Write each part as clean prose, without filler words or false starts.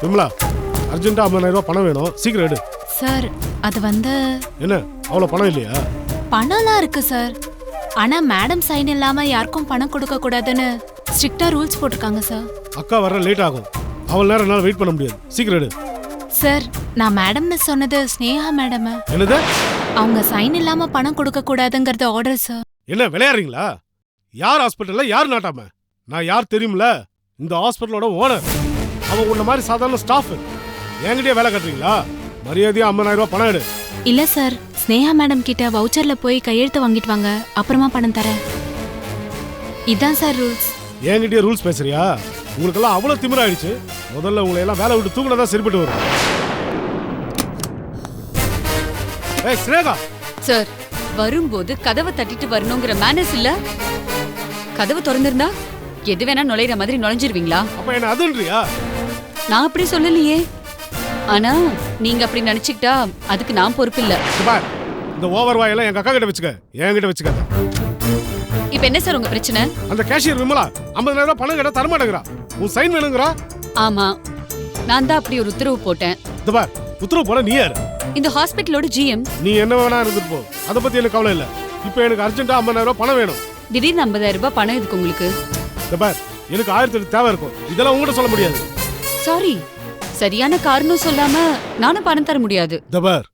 விமலா, அர்ஜென்ட்டா 50,000 ரூபாய் பணம் வேணும், சீக்கிரம் எடு. சார் அது வந்து என்ன அவ்வளவு பணம் இல்லையா? பணம்லாம் இருக்கு சார். ஆனா மேடம் சைன் இல்லாம யாருக்கும் பணம் கொடுக்க கூடாதுன்னு ஸ்ட்ரிக்ட்டா ரூல்ஸ் போட்டிருக்காங்க சார். அக்கா வர லேட் ஆகும், அவள் நேரம் என்னால வெயிட் பண்ண முடியாது, சீக்கிரம் எடு. சார் நான் மேடம்னு சொன்னது ஸ்னேகா மேடம். என்னது? அவங்க சைன் இல்லாம பணம் கொடுக்க கூடாதுங்கிறது ஆர்டர் சார். என்ன விளையாடுறீங்களா? யார் ஹாஸ்பிட்டல்ல யார் நாட்டாம? நான் யார் தெரியுமில? இந்த ஹாஸ்பிட்டலோட ஓனர். அவன் உன்ன மாதிரி சாதாரண ஸ்டாஃப். என்கிட்டயே வேலை கட்டுறீங்களா? மரியாதையா 50,000 ரூபாய் பணம் எடு. இல்ல சார், ஸ்னேகா மேடம் கிட்ட வவுச்சர்ல போய் கையெழுத்து வாங்கிட்டு வாங்க, அப்புறமா பணம் தரேன். இதான் சார் ரூல்ஸ். என்கிட்டயே ரூல்ஸ் பேசுறியா? உங்களுக்கெல்லாம் அவ்வளவு திமிராயிடுச்சு. முதல்ல உங்களை எல்லாம் வேலை விட்டு தூக்குனதான் சரிப்பட்டு வரும். ஏய் ஸ்னேகா. சார், வரும்போது கதவை தட்டிட்டு வரணுங்கிற மேனர்ஸ் இல்ல? கதவு திறந்திருந்தா எது வேணா நுழையிற மாதிரி நுழைஞ்சிருவீங்களா? அப்ப என்ன அதுன்றியா? நான் அப்படி சொல்லலையே. ஆனா நீங்க அப்படி நினைச்சுக்கிட்டா அதுக்கு நான் பொறுப்பு இல்ல. இந்த ஓவர் வாயெல்லாம் எங்க அக்கா கிட்ட வச்சுக்க, என்கிட்ட வச்சுக்காத. இப்ப என்ன சார் உங்க பிரச்சனை? அந்த கேஷியர் விமலா 50,000 ரூபாய் பணம் கேட்டா தரமாட்டேங்கிறா. உன் சைன் வேணுங்கிறா. ஆமா, நான் தான் அப்படி ஒரு உத்தரவு போட்டேன். இந்த பார், உத்தரவு போட நீ யாரு? இந்த ஹாஸ்பிட்டலோட ஜிஎம். நீ என்ன வேணா இருந்துட்டு போ, அத பத்தி எனக்கு கவலை இல்ல. இப்போ எனக்கு அர்ஜென்ட்டா 50,000 ரூபாய் பணம் வேணும். திடீர்னு 50,000 ரூபாய் பணம் எதுக்கு உங்களுக்கு? இந்த பார், எனக்கு 1008 தேவை இருக்கும். இதெல்லாம் உங்ககிட்ட சொல்ல முடியாது. சாரி, சரியான காரணம் சொல்லாம நானும் பணம் தர முடியாது. இந்த பார்,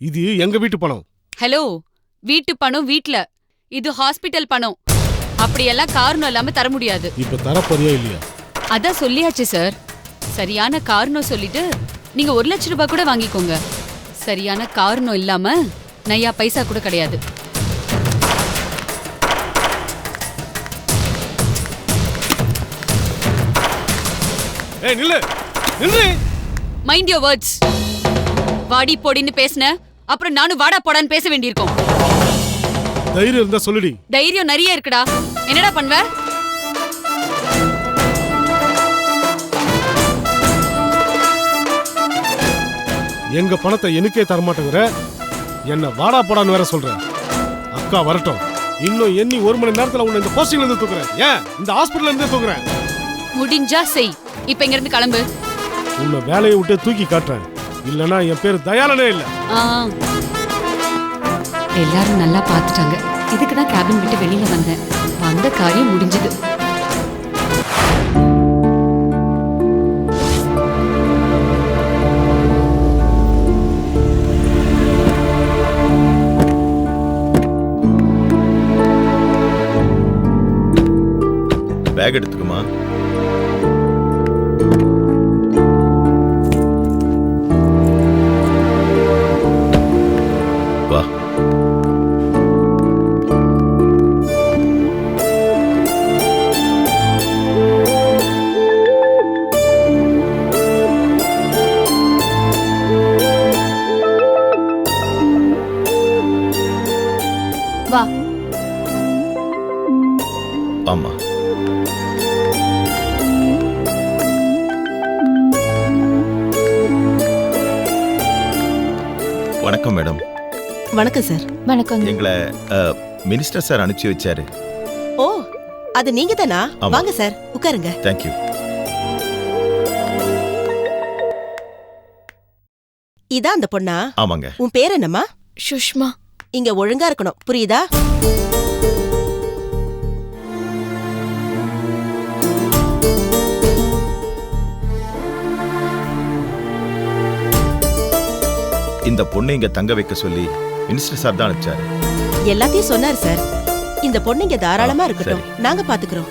இது எங்க வீட்டு பணம். ஹலோ, வீட்டு பணம் வீட்ல, இது ஹாஸ்பிட்டல் பணம். அப்படியெல்லாம் காரணம் இல்லாம தர முடியாது. இப்ப தரப்போறியா இல்லையா? அதான் சொல்லியாச்சு சார். சரியான காரணம் சொல்லிட்டு நீங்க 1,00,000 ரூபாய் கூட வாங்கிக்கோங்க. சரியான காரணம் இல்லாம நையா பைசா கூட கிடையாது. ஏய் நில்லு, நில்லு. Mind your words. வாடி போடின்னு பேசுன அப்புறம் நானும் வாடா போடான்னு பேச வேண்டியிருக்கும். தைரியம் இருந்தா சொல்லுடி. தைரியம் நிறைய இருக்குடா. என்னடா பண்ணுவ? எங்க பணத்தை எனக்கே தரமாட்டேங்கிற, என்ன வாடா போடான்னு வேற சொல்ற. அக்கா வரட்டும், இன்னும் எண்ணி 1 மணி நேரத்துல உன்னை இந்த போஸ்டிங்ல இருந்து தூக்குறேன். ஏன் இந்த ஹாஸ்பிட்டல்ல இருந்தே தூக்குறேன். முடிஞ்சா செய். இப்ப இங்க இருந்து கிளம்பு. உன்னை வேலையை விட்டு தூக்கி காட்டுறேன். இல்லனா என் பேர் தயாளனே இல்ல. எல்லாரும் நல்லா பாத்துட்டாங்க. இதுக்கு தான் கேபின் விட்டு வெளியில வந்தேன். வந்த காரியம் முடிஞ்சது. பேக் எடுத்துக்குமா. வா. வா. ஆமா. வணக்கம் மேடம். வணக்கம் சார். வணக்கம். எங்களை மினிஸ்டர் சார் அனுப்பிச்சு வச்சாரு. ஓ, அது நீங்க தானா? ஆமா. வாங்க சார், உட்காருங்க. தேங்க்யூ. இதான் அந்த பொண்ணா? ஆமாங்க. உன் பேர் என்னம்மா? சுஷ்மா. இங்க ஒழுங்கா இருக்கணும், புரியுதா? இந்த பொண்ணை இங்க தங்க வைக்க சொல்லி மினிஸ்டர் சார் தான் அனுப்பிச்சாரு. எல்லாத்தையும் சொன்னார் சார். இந்த பொண்ணு இங்க தாராளமா இருக்கட்டும், நாங்க பாத்துக்கிறோம்.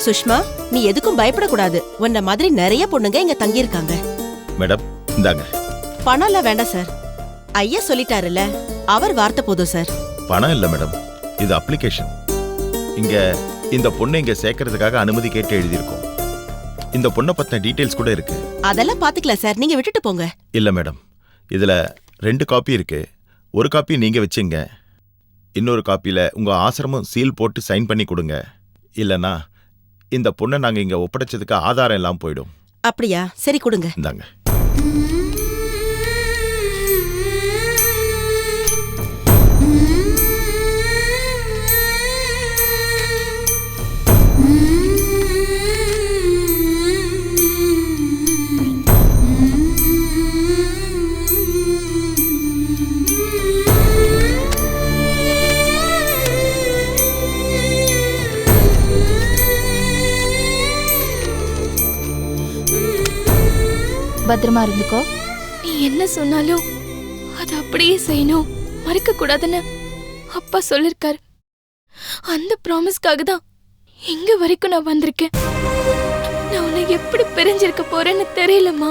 சுஷ்மா, நீ எதுக்கும் பயப்படக்கூடாது. உன்ன மாதிரி நிறைய பொண்ணுங்க இங்க தங்கி இருக்காங்க. மேடம் இந்தாங்க. பணம் எல்லாம் வேண்டாம் சார். ஐயா சொல்லிட்டாருல்ல, அவர் வார்த்தை போதும் சார். பணம் இல்ல மேடம், இது அப்ளிகேஷன். இங்க இந்த பொண்ணை இங்க சேர்க்கறதுக்காக அனுமதி கேட்டு எழுதியிருக்கோம். இந்த பொண்ணை பத்தின டீடைல்ஸ் கூட இருக்கு. அதெல்லாம் பாத்துக்கலாம் சார், நீங்க விட்டுட்டு போங்க. இல்ல மேடம், இதுல 2 காப்பி இருக்கு. ஒரு காப்பி நீங்க வச்சுங்க, இன்னொரு காப்பியில உங்க ஆசிரமம் சீல் போட்டு சைன் பண்ணி கொடுங்க. இல்லனா இந்த பொண்ணை நாங்க இங்க ஒப்படைச்சதுக்கு ஆதாரம் எல்லாம் போயிடும். அப்படியா? சரி கொடுங்க. இந்தாங்க. பத்திரமா இருந்துக்கோ. நீ என்ன சொன்னாலும் அது அப்படியே செய்யணும், மறக்க கூடாதுன்னு அப்பா சொல்லிருக்காரு. அந்த ப்ராமிஸ்க்காக தான் இங்க வரைக்கும் நான் வந்திருக்கேன். நான் உன்னை எப்படி பிரிஞ்சிருக்க போறேன்னு தெரியலம்மா.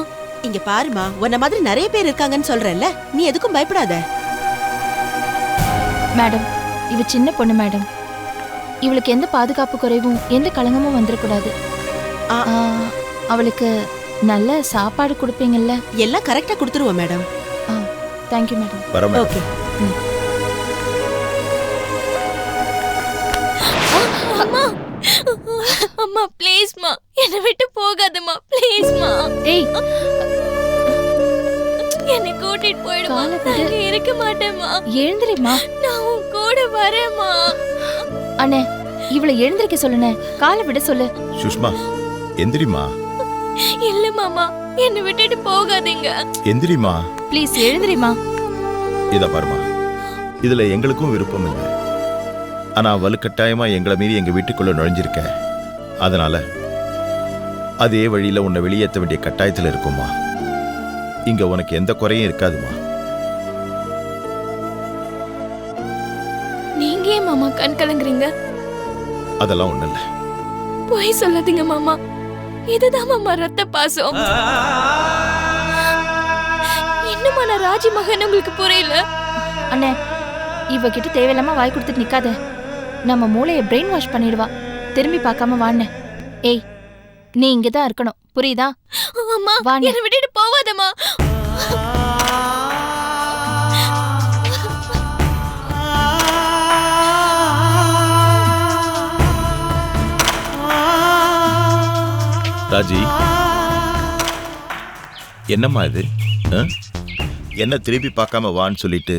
இங்க பாருமா, உன்ன மாதிரி நிறைய பேர் இருக்காங்கன்னு சொல்றேன்ல, நீ எதுக்கும் பயப்படாத. மேடம், இவ சின்ன பொண்ணு மேடம். இவளுக்கு எந்த பாதுகாப்பு குறைவும் எந்த களங்கமும் வந்துடக்கூடாது. ஆ. அவளுக்கு நல்ல சாப்பாடு கொடுப்பீங்கல்ல? எல்லாம் கரெக்டா கொடுத்துருவோம் மேடம். Thank you madam. வரமே. ஓகே. அம்மா அம்மா ப்ளீஸ்மா, என்னை விட்டு போகாதம்மா, ப்ளீஸ்மா. ஏய், என்னை கூட்டிட்டு போயிடுமா, காலை விடு. நான் இங்க இருக்க மாட்டேம்மா. எழுந்திரிம்மா. நான் உன் கூட வரேம்மா. அண்ணே, இவளை எழுந்திருக்க சொல்லுனே, காலை விட சொல்லு. சுஷ்மா எந்திரிமா. இல்ல மாமா, என்னை விட்டுட்டு போகாதீங்க. எந்திரிமா. ப்ளீஸ் எழுந்திரிம்மா. இத பாருமா, இதுல எங்களுக்கும் விருப்பம் இல்லை. ஆனா வலுக்கட்டாயமா எங்களை மீறி எங்க வீட்டுக்குள்ள நுழைஞ்சிருக்க. அதனால அதே வழியில உன்னை வெளியேற்ற வேண்டிய கட்டாயத்துல இருக்குமா. இங்க உனக்கு எந்த குறையும் இருக்காதுமா. நீங்க ஏன் மாமா கண் கலங்குறீங்க? அதெல்லாம் ஒண்ணு இல்ல. போய் சொல்லாதீங்க மாமா, இதுதான் மாமா ரத்த பாசம். இன்னுமா நான் ராஜி மகன் உங்களுக்கு புரியல? அண்ணே, இவகிட்ட தேவையில்லாம வாய் கொடுத்துட்டு நிக்காத. நம்ம மூளைய பிரெயின் வாஷ் பண்ணிடுவா. திரும்பி பார்க்காம வாண்ணே. ஏய், நீ இங்கதான் இருக்கணும், புரியுதா? அம்மா, வாண்ணே. என்னை விட்டுட்டு போவாதம்மா. ராஜி, என்னம்மா இது? என்ன திருப்பி பார்க்காம வான்னு சொல்லிட்டு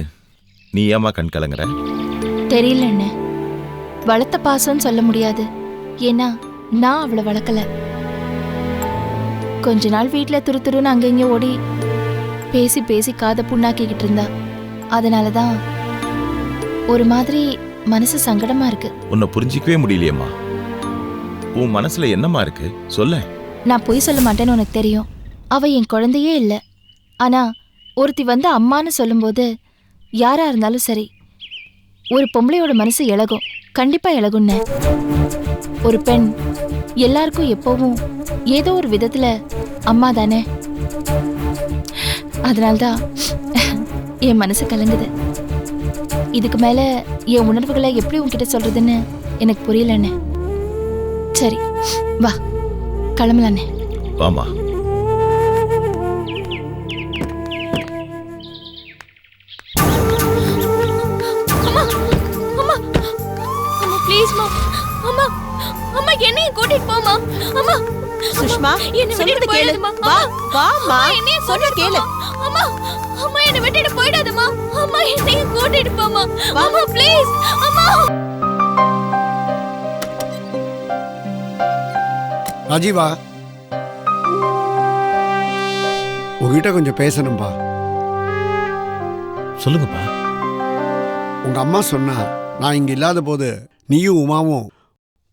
நீ ஏமா கண் கலங்குற? தெரியல அண்ணே, வளர்த்த பாசம்னு சொல்ல முடியாது. ஏன்னா நான் அவளை வளர்க்கல. கொஞ்ச நாள் வீட்டுல துரு துருன்னு அங்கங்க ஓடி பேசி பேசி காதை புண்ணாக்கிக்கிட்டு இருந்தா. அதனாலதான் ஒரு மாதிரி மனசு சங்கடமா இருக்கு. உன்னை புரிஞ்சிக்கவே முடியலையேம்மா. உன் மனசுல என்னம்மா இருக்கு சொல்ல. நான் பொய் சொல்ல மாட்டேன்னு உனக்கு தெரியும். அவ என் குழந்தையே இல்லை. ஆனா ஒருத்தி வந்து அம்மான்னு சொல்லும்போது யாரா இருந்தாலும் சரி, ஒரு பொம்பளையோட மனசு இழகும், கண்டிப்பா இழகும்னு. ஒரு பெண் எல்லாருக்கும் எப்பவும் ஏதோ ஒரு விதத்துல அம்மா தானே. அதனால்தான் என் மனசு கலங்குது. இதுக்கு மேல என் உணர்வுகளை எப்படி உன்கிட்ட சொல்றதுன்னு எனக்கு புரியலண்ணே. சரி, வா கிளம்பலாண்ணே. வாமா. ப்ளீஸ்மா, அம்மா அம்மா என்னையும் கூட்டிட்டு போமா. அம்மா சுஷ்மா, என்னை விட்டுட்டு போயிடாதம்மா. வா வாமா, என்னையும் சொன்ன கேளு. அம்மா அம்மா என்னை விட்டுட்டு போயிடாதம்மா. அம்மா என்னையும் கூட்டிட்டு போமா. அம்மா ப்ளீஸ். அம்மா. ராஜீவா, உங்ககிட்ட கொஞ்சம் பேசணும்பா. சொல்லுங்கப்பா. உங்க அம்மா சொன்னா நான் இங்க இல்லாத போது நீயும் உமாவும்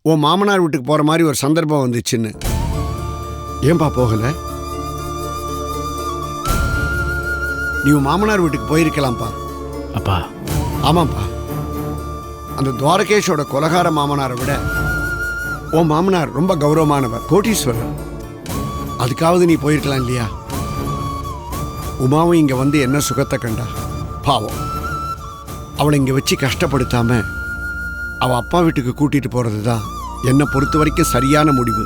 உன் மாமனார் வீட்டுக்கு போற மாதிரி ஒரு சந்தர்ப்பம் வந்துச்சுன்னு. ஏன்பா போகல? நீ உன் மாமனார் வீட்டுக்கு போயிருக்கலாம்ப்பா. அப்பா. ஆமாப்பா, அந்த துவாரகேஷோட கொலகார மாமனாரை விட உன் மாமனார் ரொம்ப கௌரவமானவர், கோட்டீஸ்வரர். அதுக்காவது நீ போயிருக்கலாம் இல்லையா? உமாவும் இங்க வந்து என்ன சுகத்தை கண்டா. பாவம், அவளை இங்க வச்சு கஷ்டப்படுத்தாம அவ அப்பா வீட்டுக்கு கூட்டிட்டு போறதுதான் என்னை பொறுத்த வரைக்கும் சரியான முடிவு.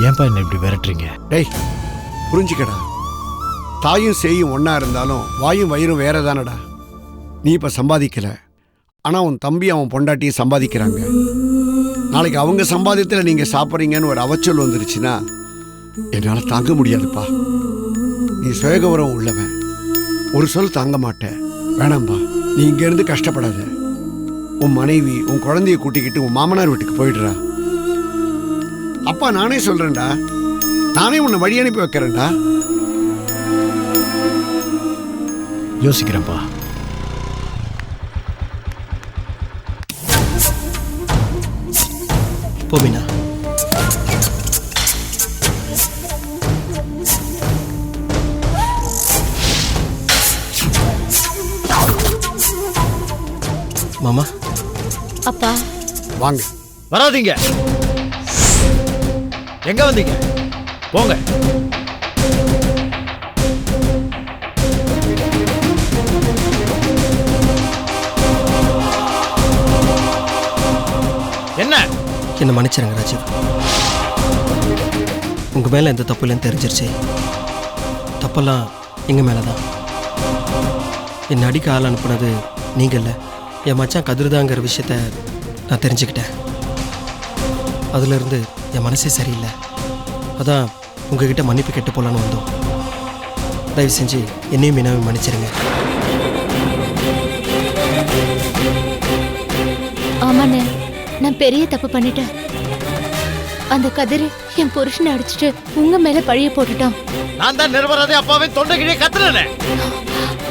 ஏன்பா என்ன இப்படி விரட்டுறீங்க? டேய், புரிஞ்சுக்கடா. தாயும் சேயும் ஒன்னா இருந்தாலும் வாயும் வயிறும் வேற தானடா. நீ இப்ப சம்பாதிக்கல, ஆனா உன் தம்பி அவன் பொண்டாட்டியை சம்பாதிக்கிறாங்க. நாளைக்கு அவங்க சம்பாதியத்தில் நீங்க சாப்பிட்றீங்கன்னு ஒரு அவச்சொல் வந்துருச்சுன்னா என்னால தாங்க முடியாதுப்பா. நீ சுயகௌரவம் உள்ளவன், ஒரு சொல் தாங்க மாட்டேன். வேணாம்பா, நீ இங்க இருந்து கஷ்டப்படாத. உன் மனைவி உன் குழந்தைய கூட்டிக்கிட்டு உன் மாமனார் வீட்டுக்கு போயிடுறா. அப்பா நானே சொல்றேன்டா, நானே உன்னை வழி அனுப்பி வைக்கிறேன்டா. யோசிக்கிறேன்ப்பா. போவீனா? மாமா அப்பா வாங்க. வராதீங்க. எங்க வந்தீங்க? போங்க. என்ன? என்னை மன்னிச்சிருங்க ராஜீவ். உங்க மேல எந்த தப்பு இல்லைன்னு தெரிஞ்சிருச்சு. தப்பெல்லாம் எங்க மேலதான். என்னை அடிக்க ஆள் அனுப்புனது நீங்க இல்லை, என் மச்சான் கதிர்தாங்கிற விஷயத்த நான் தெரிஞ்சுக்கிட்டேன். அதுல இருந்து என் மனசே சரியில்லை. அதான் உங்ககிட்ட மன்னிப்பு கேட்டு போலான்னு வந்தோம். தயவு செஞ்சு என்னையும் மீனாவையும் மன்னிச்சிருங்க. ஆமாண்ணே, நான் பெரிய தப்பு பண்ணிட்டேன். அந்த கதிர் என் புருஷனை அடிச்சுட்டு உங்க மேல பழிய போட்டுட்டான். நான் தான் நிரபராதி அப்பாவே தொண்டை கிட்டே கத்துறேன்.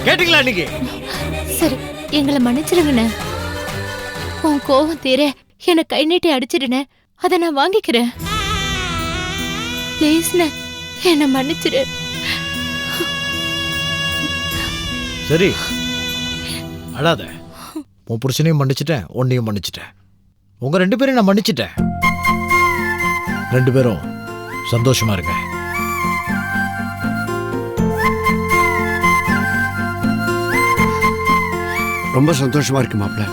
கேட்டீங்களா இன்னைக்கு? சரி, எங்களை மன்னிச்சிருங்கண்ணே. உன் கோவம் தீர என்னை கை நீட்டி அடிச்சிடுனே, அதை நான் வாங்கிக்கிறேன். ப்ளீஸ்ண்ணே, என்னை மன்னிச்சிடு. சரி, அழாத. உன் புருஷனையும் மன்னிச்சிட்டேன், உன்னையும் மன்னிச்சிட்டேன். உங்க 2 பேரையும் நான் மன்னிச்சிட்டேன். 2 பேரும் சந்தோஷமா இருங்க. ரொம்ப சந்தோஷமா இருக்கு மாப்பிள்ள.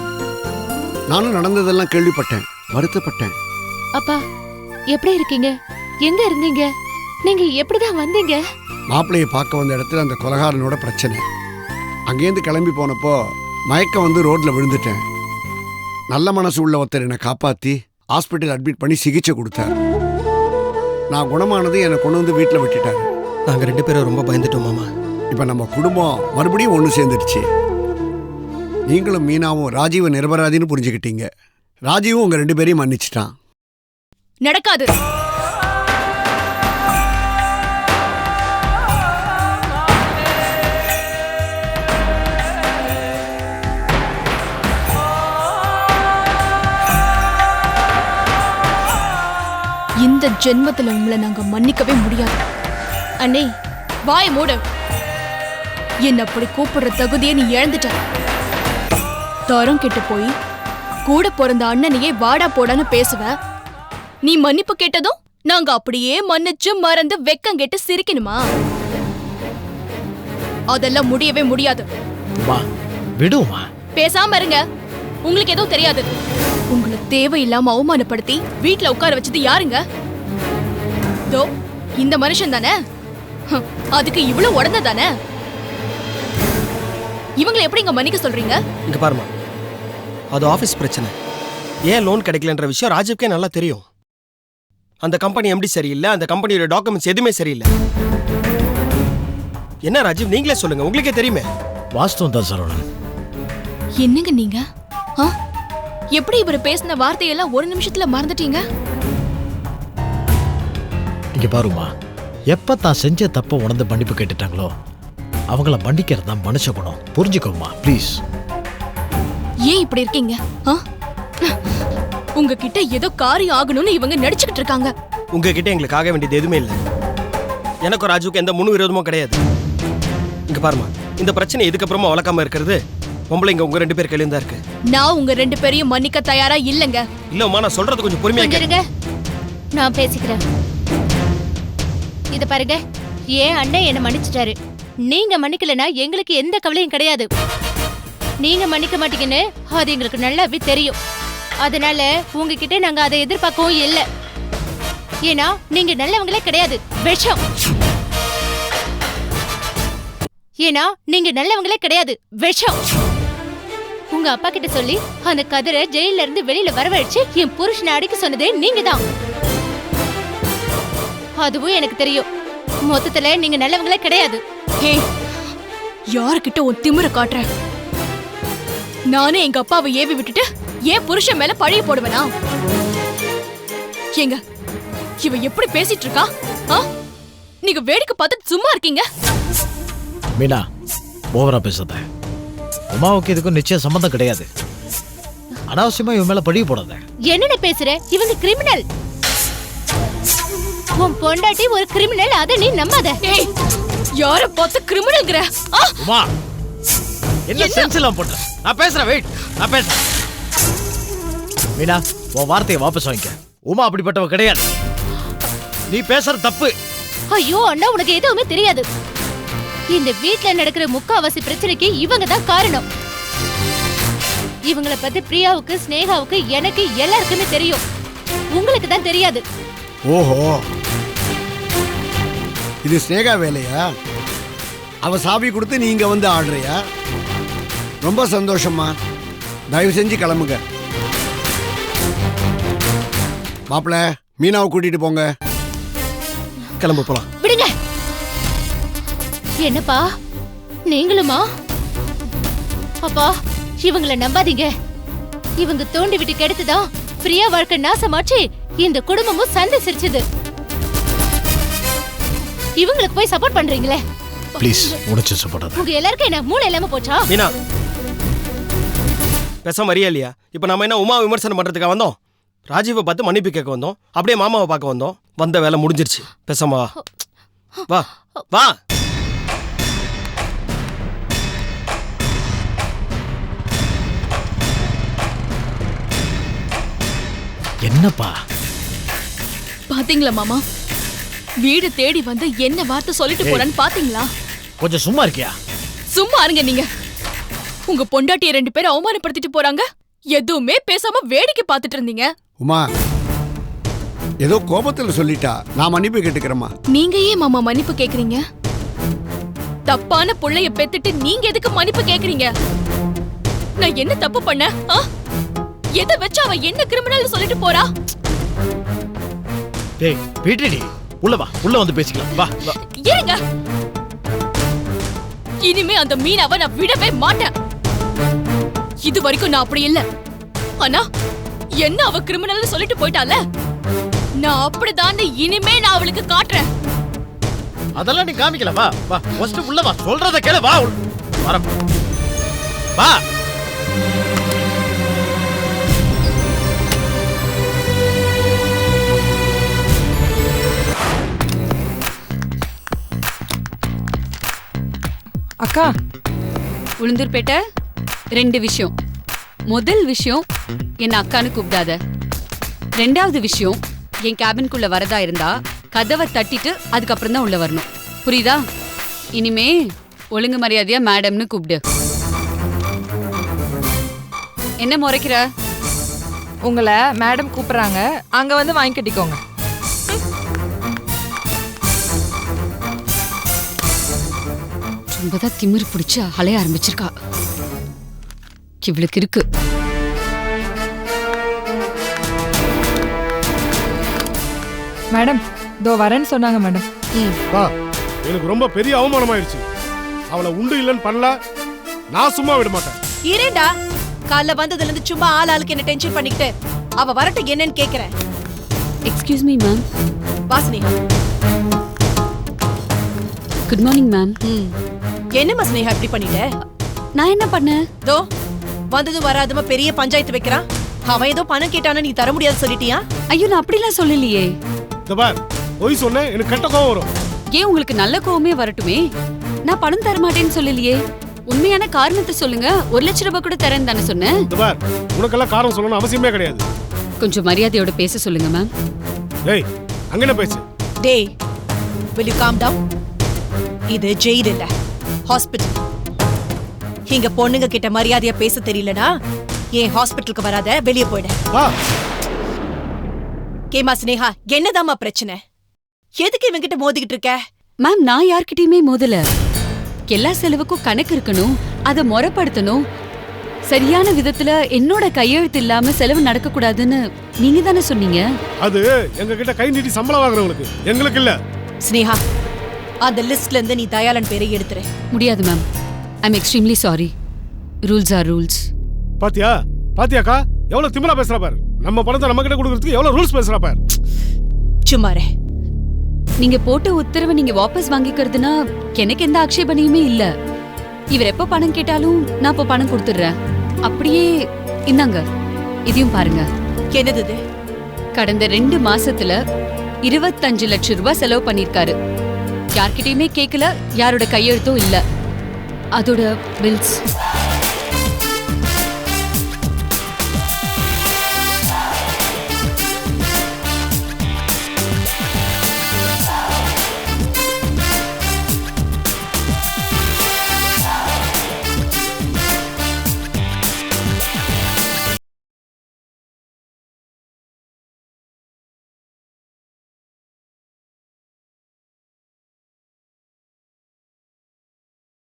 நானும் நடந்ததெல்லாம் கேள்விப்பட்டேன், வருத்தப்பட்டேன். அப்பா, எப்படி இருக்கீங்க? எங்க இருந்தீங்க? நீங்க எப்படிதான் வந்தீங்க? மாப்பிள்ளையை பார்க்க வந்த இடத்துல அந்த கொலகாரனோட பிரச்சனை. அங்கேருந்து கிளம்பி போனப்போ மயக்கம் வந்து ரோட்ல விழுந்துட்டேன். நல்ல மனசு உள்ள ஒருத்தர் என்னை காப்பாற்றி ஹாஸ்பிட்டல் அட்மிட் பண்ணி சிகிச்சை கொடுத்தார். நான் குணமானது என்னை கொண்டு வந்து வீட்டில் விட்டுட்டார். நாங்கள் 2 பேரும் ரொம்ப பயந்துட்டோம் மாமா. இப்போ நம்ம குடும்பம் மறுபடியும் ஒன்று சேர்ந்துடுச்சு. நீங்களும் மீனாவும் ராஜீவை நிரபராதின்னு புரிஞ்சுக்கிட்டீங்க. ராஜீவும் உங்கள் 2 பேரையும் மன்னிச்சிட்டான். நடக்காது. இந்த ஜென்மத்துல உங்களை நாங்க மன்னிக்கவே முடியாது. அண்ணே, வாய் மூடு. என்ன அப்படி கூப்பிடுற தகுதியை நீ இழந்துட்ட. தரம் கெட்டு போய் கூட பிறந்த அண்ணனையே வாடா போடான்னு பேசுவ. நீ மன்னிப்பு கேட்டதும் நாங்க அப்படியே மன்னிச்சு மறந்து வெக்கம் கெட்டு சிரிக்கணுமா? அதெல்லாம் முடியவே முடியாது. விடுமா? பேசாம இருங்க. உங்களுக்கு எதுவும் தெரியாது. உங்களை தேவையில்லாம அவமானப்படுத்தி வீட்டுல உட்கார வச்சது யாருங்க? தோ இந்த மனுஷன் தானே. அதுக்கு இவ்வளவு உடனே தானே. இவங்களை எப்படி இங்க மன்னிக்க சொல்றீங்க? இங்க பாருமா, அது ஆஃபீஸ் பிரச்சனை. ஏன் லோன் கிடைக்கலன்ற விஷயம் ராஜீவ்க்கே நல்லா தெரியும். அந்த கம்பெனி எம்டி சரியில்லை, அந்த கம்பெனியோட டாக்குமெண்ட்ஸ் எதுவுமே சரியில்லை. என்ன ராஜீவ், நீங்களே சொல்லுங்க, உங்களுக்கே தெரியுமே. வாஸ்தவம் தான் சரவணன். என்னங்க நீங்க? எப்படி இவர் பேசின வார்த்தையெல்லாம் ஒரு நிமிஷத்துல மறந்துட்டீங்க? இங்க பாருமா, எப்ப தான் செஞ்ச தப்ப உணர்ந்து மன்னிப்பு கேட்டுட்டாங்களோ அவங்கள மன்னிக்கிறது தான் மனுஷ குணம். புரிஞ்சுக்கோமா ப்ளீஸ். ஏன் இப்படி இருக்கீங்க? உங்ககிட்ட ஏதோ காரியம் ஆகணும்னு இவங்க நடிச்சுக்கிட்டு இருக்காங்க. உங்ககிட்ட எங்களுக்கு ஆக வேண்டியது எதுவுமே இல்லை. எனக்கும் ராஜுவுக்கு எந்த முழு விரோதமும் கிடையாது. இங்க பாருமா, இந்த பிரச்சனை இதுக்கப்புறமா வளர்க்காம இருக்கிறது பொம்பளைங்க உங்க 2 பேர் கையில தான் இருக்கு. நான் உங்க 2 பேரையும் மன்னிக்க தயாரா இல்லங்க. இல்லம்மா, நான் சொல்றது கொஞ்சம் பொறுமையா கேளுங்க. நான் பேசிக்கிறேன். இத பாருங்க, ஏன் அண்ணன் என்ன மன்னிச்சிட்டாரு. நீங்க மன்னிக்கலனா எங்களுக்கு எந்த கவலையும் கிடையாது. நீங்க மன்னிக்க மாட்டீங்கன்னு அது எங்களுக்கு நல்லாவே தெரியும். அதனால உங்ககிட்ட நாங்க அதை எதிர்பார்க்கவும் இல்லை. ஏன்னா நீங்க நல்லவங்களே கிடையாது, விஷம். ஏன்னா நீங்க நல்லவங்களே கிடையாது, விஷம். உங்க அப்பா கிட்ட சொல்லி அந்த கதிரை ஜெயில இருந்து வெளியில வரவழைச்சு என் புருஷனை அடிக்க சொன்னதே நீங்க தான். அதுவும் எனக்கு தெரியும். மொத்தத்துல நீங்க நல்லவங்களே கிடையாது. யாருக்கிட்ட உன் திமிர காட்டுற? நானே எங்க அப்பாவை ஏவி விட்டுட்டு ஏன் புருஷன் மேல பழிய போடுவேனா? ஏங்க, இவ எப்படி பேசிட்டு இருக்கா? நீங்க வேடிக்கை பார்த்துட்டு சும்மா இருக்கீங்க. மீனா, ஓவரா பேசாத. உமாவுக்கு இதுக்கும் நிச்சயம் சம்பந்தம் கிடையாது. அனாவசியமா இவன் மேல பழிய போடாத. என்னென்ன பேசுற? இவங்க கிரிமினல். உன் பொண்டாட்டி ஒரு கிரிமினல், அத நீ நம்பாத. யார பார்த்து கிரிமினல்ங்கற? உமா, என்ன சென்ஸ் இல்லாம போட்ட? நான் பேசுறேன், வெயிட், நான் பேசுறேன். மீனா, உன் வார்த்தையை வாபஸ் வாங்கிக்க. உமா அப்படிப்பட்டவ கிடையாது. நீ பேசுற தப்பு. ஐயோ அண்ணா, உனக்கு எதுவுமே தெரியாது. இந்த வீட்ல நடக்கிற முக்காவாசி பிரச்சனைக்கு இவங்க தான் காரணம். இவங்கள பத்தி பிரியாவுக்கு, ஸ்னேகாவுக்கு, எனக்கு எல்லாருக்குமே தெரியும். உங்களுக்கு தான் தெரியாது. ஓஹோ, இது ஸ்னேகா வேலையா? அவ சாவி கொடுத்து நீங்க வந்து ஆடுறியா? ரொம்ப சந்தோஷமா. தயவு செஞ்சு கிளம்புங்க. மாப்பிள்ள, மீனாவை கூட்டிட்டு போங்க. கிளம்பு போலாம். விடுங்க. என்னப்பா நீங்களுமா? அப்பா, இவங்கள நம்பாதீங்க. இவங்க தோண்டி விட்டு கெடுத்துதான் பிரியா வாழ்க்கை நாசமாச்சு. இந்த குடும்பமும் சண்டை சிரிச்சது. இவங்களுக்கு போய் சப்போர்ட் பண்றீங்களே. ப்ளீஸ், உனச்சு சப்போர்ட். உங்க எல்லாருக்கும் என்ன மூளை இல்லாம போச்சா? மீனா, பேசாம அறியா இல்லையா? இப்ப நம்ம என்ன உமா விமர்சனம் பண்றதுக்காக வந்தோம்? ராஜீவை பார்த்து மன்னிப்பு கேட்க வந்தோம். அப்படியே மாமாவை பார்க்க வந்தோம். வந்த வேலை முடிஞ்சிருச்சு. பேசாம வா வா. என்னப்பா பாத்தீங்களா மாமா? வீடு தேடி வந்து என்ன வார்த்தை சொல்லிட்டு போறான்னு பாத்தீங்களா? கொஞ்சம் சும்மா இருக்கியா? சும்மா இருங்க நீங்க. உங்க பொண்டாட்டிய 2 பேரும் அவமானப்படுத்திட்டு போறாங்க. எதுவுமே பேசாம வேடிக்கை பார்த்துட்டு இருந்தீங்க. உமா, ஏதோ கோபத்துல சொல்லிட்டா. நான் மன்னிப்பு கேட்டுக்கிறேம்மா. நீங்க ஏன் மாமா மன்னிப்பு கேக்குறீங்க? தப்பான புள்ளைய பெத்துட்டு நீங்க எதுக்கு மன்னிப்பு கேக்குறீங்க? நான் என்ன தப்பு பண்ண? எதை வச்சு அவ என்ன கிரிமினல் சொல்லிட்டு போறா? டேய் விடுடி, உள்ள வா, உள்ள வந்து பேசிக்கலாம். வா வா. ஏங்க, இனிமே அந்த மீனாவை நான் விடவே மாட்டேன். இது வரைக்கும் நான் அப்படி இல்ல. ஆனா என்ன அவ கிரிமினல் சொல்லிட்டு போயிட்டால, நான் அப்படிதான் இனிமே நான் அவளுக்கு காட்டுறேன். அதெல்லாம் நீ காமிக்கல. வா வா, ஃபர்ஸ்ட் உள்ள வா, சொல்றத கேளு. வா வர வா. அக்கா, உளுந்தூர்பேட்டை 2 விஷயம். முதல் விஷயம், என்ன அக்கான்னு கூப்பிடாத. 2வது விஷயம், என் கேபின்குள்ள வரதா இருந்தா கதவை தட்டிட்டு அதுக்கப்புறம் தான் உள்ள வரணும். புரியுதா? இனிமே ஒழுங்கு மரியாதையா மேடம்னு கூப்பிடு. என்ன முறைக்கிற? உங்களை மேடம் கூப்பிடுறாங்க, அங்க வந்து வாங்கி கட்டிக்கோங்க. ரொம்பதான் திமிரு பிடிச்சு அலைய ஆரம்பிச்சிருக்கா. இவளுக்கு இருக்கு. மேடம், தோ வரேன்னு சொன்னாங்க மேடம். எனக்கு ரொம்ப பெரிய அவமானமாயிருச்சு. அவளை உண்டு இல்லைன்னு பண்ணல, நான் சும்மா விட மாட்டேன். இரேண்டா, காலைல வந்ததுல இருந்து சும்மா ஆளுக்கு என்ன டென்ஷன் பண்ணிக்கிட்டு அவ வரட்டும் என்னன்னு கேக்குறேன். Excuse me ma'am. வாஸ்னேகா. Good morning ma'am. என்னம்மா ஸ்னேகா இப்படி பண்ணிட்ட? நான் என்ன பண்ணேன்? தோ வந்ததும் வராதமா பெரிய பஞ்சாயத்து வைக்கிறான். அவன் ஏதோ பணம் கேட்டானு நீ தர முடியாது சொல்லிட்டியா? ஐயோ, நான் அப்படிலாம் சொல்லலையே. போய் சொன்ன எனக்கு கெட்ட கோவம் வரும். ஏன் உங்களுக்கு நல்ல கோவமே வரட்டுமே. நான் பணம் தர மாட்டேன்னு சொல்லலையே. உண்மையான காரணத்தை சொல்லுங்க. 1 லட்சம் ரூபாய் கூட தரேன்னு தானே சொன்னேன். உனக்கெல்லாம் காரணம் சொல்லணும் அவசியமே கிடையாது. கொஞ்சம் மரியாதையோட பேச சொல்லுங்க மேம். டேய், அங்கன பேசு. டேய், will you calm down? இது ஜெயில் இல்ல, ஹாஸ்பிடல். இங்க பொண்ணுங்க கிட்ட மரியாதையா பேச தெரியலனா ஏன் ஹாஸ்பிடலுக்கு வராத, வெளியே போயிடு. கேமா ஸ்னேகா, என்னதாம்மா பிரச்சனை? எதுக்கு இவங்கிட்ட மோதிக்கிட்டு இருக்க? மேம், நான் யார்கிட்டயுமே மோதல. எல்லா செலவுக்கும் கணக்கு இருக்கணும், அதை முறைப்படுத்தணும். சரியான விதத்துல என்னோட கையெழுத்து இல்லாம செலவு நடக்க கூடாதுன்னு நீங்க தானே சொன்னீங்க. அது எங்க கிட்ட கை நீட்டி சம்பளம் வாங்குறவங்களுக்கு, எங்களுக்கு இல்ல. ஸ்னேகா, அந்த லிஸ்ட்ல இருந்து நீ தயாளன் பேரை எடுத்துரு. முடியாது ma'am. I am extremely sorry. Rules are rules. பாத்தியா பாத்தியாக்கா, எவ்வளவு திமிரா பேசுறா பாரு. நம்ம பணத்தை நம்ம கிட்ட கொடுக்கறதுக்கு எவ்வளவு ரூல்ஸ் பேசுறா பாரு. சும்மாரே. நீங்க போட்ட உத்தரவை நீங்க வாபஸ் வாங்கிக்கிறதுனா எனக்கு எந்த ஆட்சேபனையுமே இல்ல. இவர் எப்ப பணம் கேட்டாலும் நான் இப்ப பணம் கொடுத்துடுறேன். அப்படியே இந்தாங்க, இதையும் பாருங்க. என்னது இது? கடந்த 2 மாசத்துல 25 லட்சம் ரூபாய் செலவு பண்ணிருக்காரு. யார்கிட்டயுமே கேட்கல, யாரோட கையெழுத்தும் இல்ல. அதோட பில்ஸ்